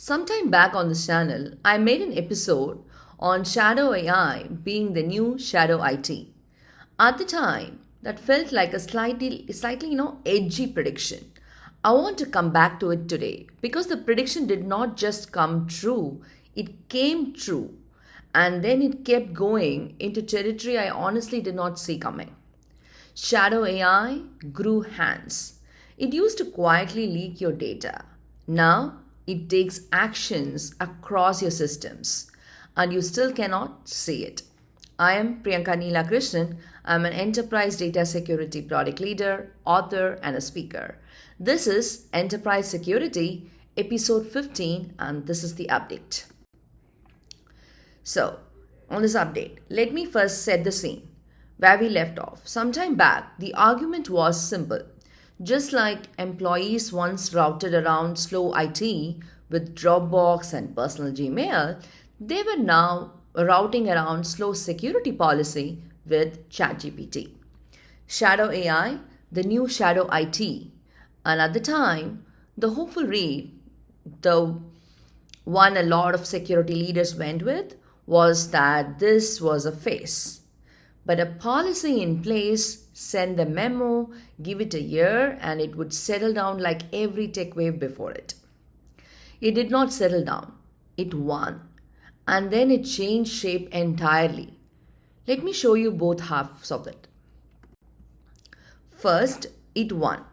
Sometime back on this channel, I made an episode on shadow AI being the new shadow IT. At the time, that felt like a slightly edgy prediction. I want to come back to it today because the prediction did not just come true, it came true. And then it kept going into territory I honestly did not see coming. Shadow AI grew hands. It used to quietly leak your data. Now it takes actions across your systems and you still cannot see it. I am Priyanka Neela Krishnan. I'm an enterprise data security product leader, author, and a speaker. This is Enterprise Security, episode 15, and this is the update. So, on this update, let me first set the scene. Where we left off. Sometime back, the argument was simple. Just like employees once routed around slow IT with Dropbox and personal Gmail, they were now routing around slow security policy with ChatGPT. Shadow AI, the new shadow IT. And at the time, the hopeful read, the one a lot of security leaders went with, was that this was a phase. But a policy in place, send the memo, give it a year, and it would settle down like every tech wave before it. It did not settle down, it won. And then it changed shape entirely. Let me show you both halves of it. First, it won.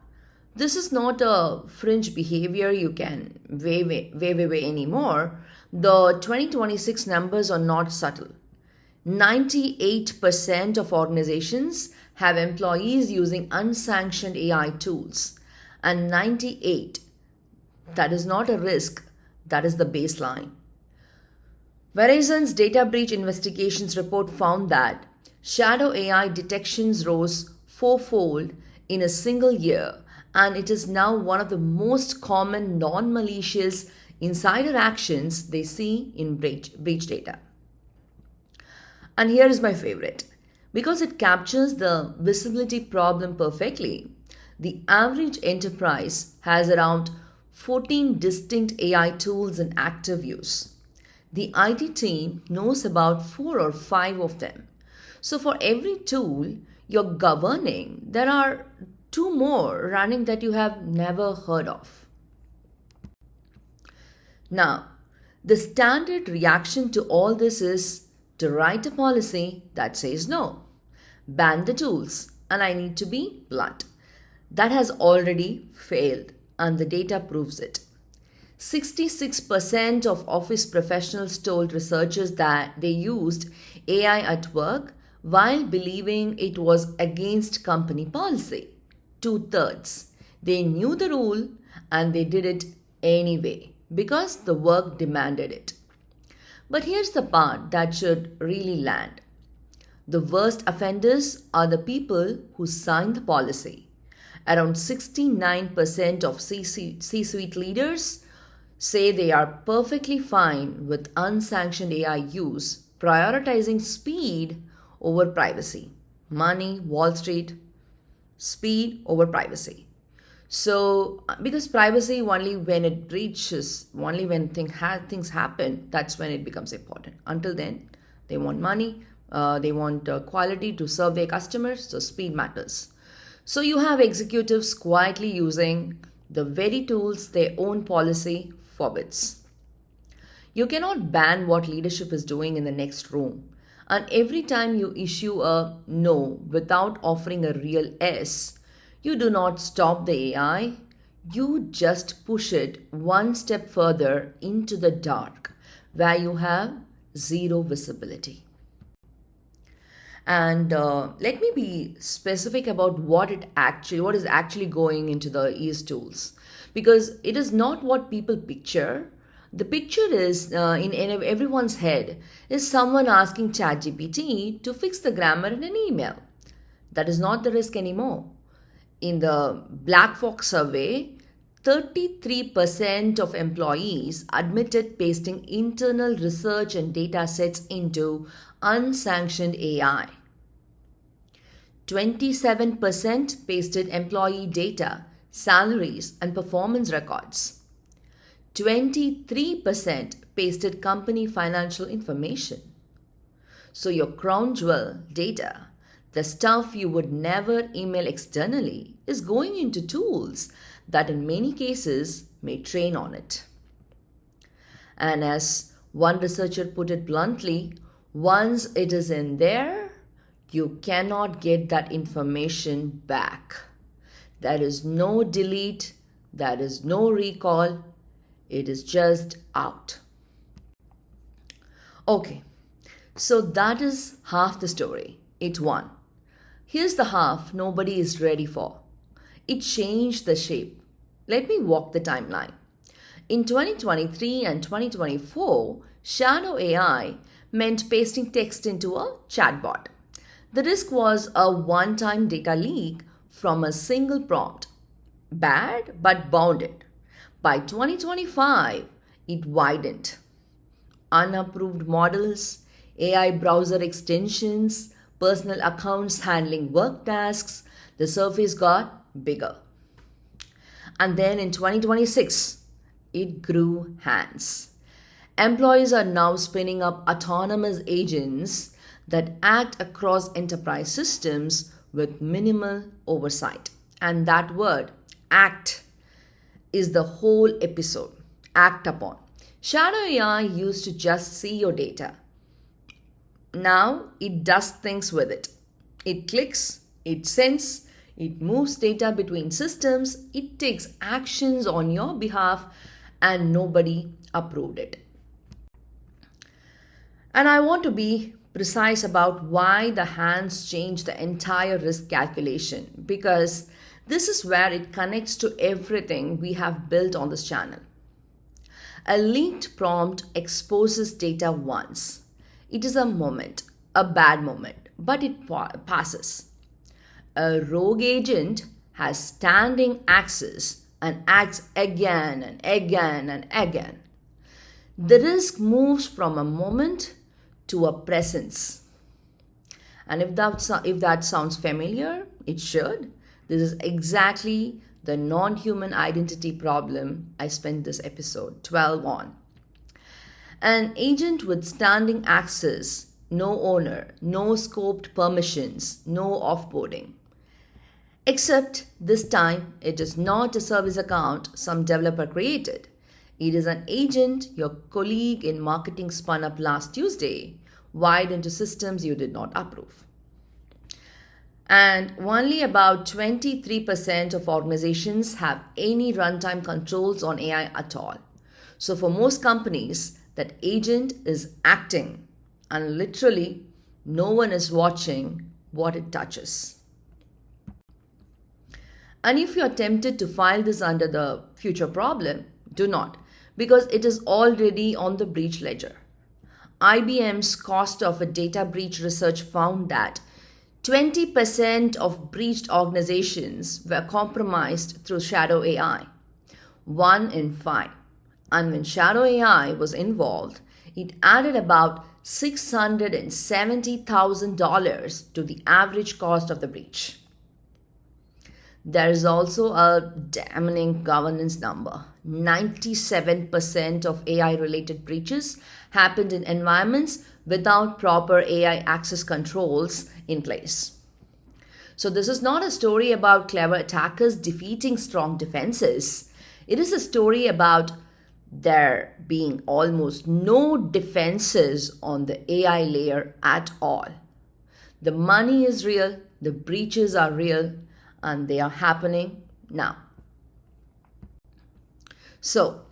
This is not a fringe behavior you can wave away anymore. The 2026 numbers are not subtle. 98% of organizations have employees using unsanctioned AI tools. And 98, that is not a risk, that is the baseline. Verizon's data breach investigations report found that shadow AI detections rose fourfold in a single year, and it is now one of the most common non-malicious insider actions they see in breach data. And here is my favorite. Because it captures the visibility problem perfectly, the average enterprise has around 14 distinct AI tools in active use. The IT team knows about 4 or 5 of them. So for every tool you're governing, there are 2 more running that you have never heard of. Now, the standard reaction to all this is to write a policy that says no. Ban the tools, and I need to be blunt. That has already failed, and the data proves it. 66% of office professionals told researchers that they used AI at work while believing it was against company policy. 2/3. They knew the rule and they did it anyway because the work demanded it. But here's the part that should really land. The worst offenders are the people who signed the policy. Around 69% of C-suite leaders say they are perfectly fine with unsanctioned AI use, prioritizing speed over privacy. Money, Wall Street, speed over privacy. So, because privacy only when it breaches, only when things happen, that's when it becomes important. Until then, they want money, they want quality to serve their customers, so speed matters. So you have executives quietly using the very tools their own policy forbids. You cannot ban what leadership is doing in the next room. And every time you issue a no without offering a real yes, you do not stop the AI, you just push it one step further into the dark where you have zero visibility. And let me be specific about what is actually going into these tools, because it is not what people picture. The picture is in everyone's head is someone asking ChatGPT to fix the grammar in an email. That is not the risk anymore. In the Black Fox survey, 33% of employees admitted pasting internal research and data sets into unsanctioned AI. 27% pasted employee data, salaries, and performance records. 23% pasted company financial information. So your crown jewel data, the stuff you would never email externally, is going into tools that in many cases may train on it. And as one researcher put it bluntly, once it is in there, you cannot get that information back. There is no delete, there is no recall, it is just out. Okay, so that is half the story. It won. Here's the half nobody is ready for. It changed the shape. Let me walk the timeline. In 2023 and 2024, shadow AI meant pasting text into a chatbot. The risk was a one-time data leak from a single prompt. Bad, but bounded. By 2025, it widened. Unapproved models, AI browser extensions, personal accounts handling work tasks, the surface got bigger. And then in 2026, it grew hands. Employees are now spinning up autonomous agents that act across enterprise systems with minimal oversight. And that word, act, is the whole episode. Act upon. Shadow AI used to just see your data. Now it does things with it. It clicks, it sends, it moves data between systems, it takes actions on your behalf, and nobody approved it. And I want to be precise about why the hands change the entire risk calculation, because this is where it connects to everything we have built on this channel. A leaked prompt exposes data once. It is a moment, a bad moment, but it passes. A rogue agent has standing access and acts again and again and again. The risk moves from a moment to a presence. And if that sounds familiar, it should. This is exactly the non-human identity problem I spent this episode 12 on. An agent with standing access, no owner, no scoped permissions, no offboarding. Except this time, it is not a service account some developer created. It is an agent your colleague in marketing spun up last Tuesday, wired into systems you did not approve. And only about 23% of organizations have any runtime controls on AI at all. So for most companies, that agent is acting, and literally no one is watching what it touches. And if you're tempted to file this under the future problem, do not, because it is already on the breach ledger. IBM's cost of a data breach research found that 20% of breached organizations were compromised through shadow AI. 1 in 5. And when shadow AI was involved, it added about $670,000 to the average cost of the breach. There is also a damning governance number. 97% of AI-related breaches happened in environments without proper AI access controls in place. So this is not a story about clever attackers defeating strong defenses. It is a story about there being almost no defenses on the AI layer at all. The money is real, the breaches are real, and they are happening now. So,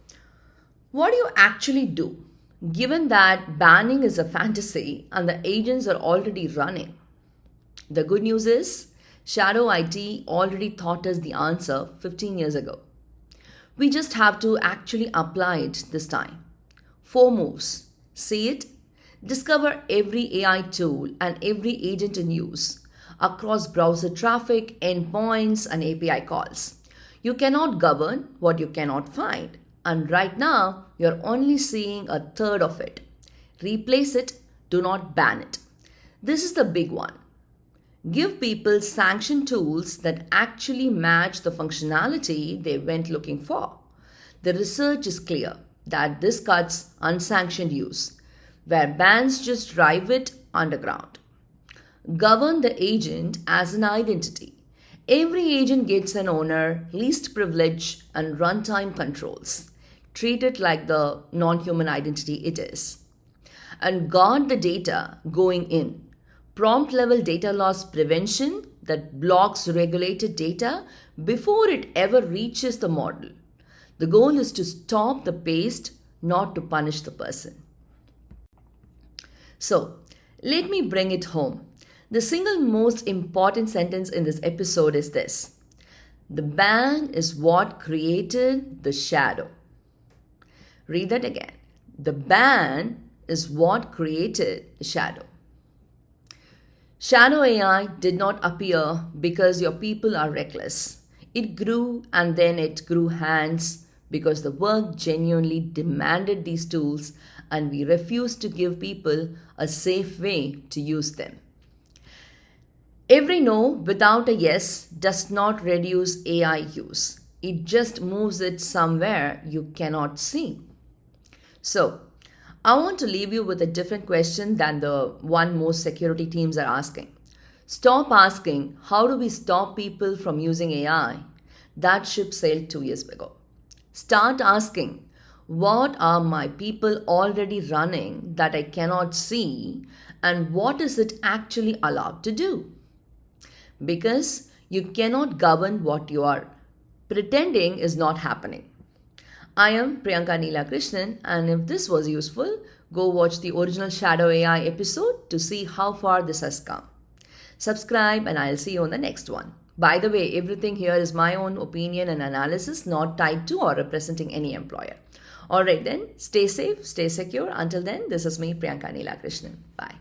what do you actually do, given that banning is a fantasy and the agents are already running? The good news is, Shadow IT already taught us the answer 15 years ago. We just have to actually apply it this time. 4 moves. See it, discover every AI tool and every agent in use across browser traffic, endpoints, and API calls. You cannot govern what you cannot find. And right now, you're only seeing a third of it. Replace it, do not ban it. This is the big one. Give people sanctioned tools that actually match the functionality they went looking for. The research is clear that this cuts unsanctioned use, where bans just drive it underground. Govern the agent as an identity. Every agent gets an owner, least privilege, and runtime controls. Treat it like the non human identity it is. And guard the data going in. Prompt level data loss prevention that blocks regulated data before it ever reaches the model. The goal is to stop the paste, not to punish the person. So, let me bring it home. The single most important sentence in this episode is this: the ban is what created the shadow. Read that again. The ban is what created the shadow. Shadow AI did not appear because your people are reckless. It grew and then it grew hands because the work genuinely demanded these tools and we refused to give people a safe way to use them. Every no without a yes does not reduce AI use. It just moves it somewhere you cannot see. So, I want to leave you with a different question than the one most security teams are asking. Stop asking, how do we stop people from using AI? That ship sailed 2 years ago. Start asking, what are my people already running that I cannot see, and what is it actually allowed to do? Because you cannot govern what you are pretending is not happening. I am Priyanka Neela Krishnan, and if this was useful, go watch the original Shadow AI episode to see how far this has come. Subscribe, and I'll see you on the next one. By the way, everything here is my own opinion and analysis, not tied to or representing any employer. Alright then, stay safe, stay secure. Until then, this is me, Priyanka Neela Krishnan. Bye.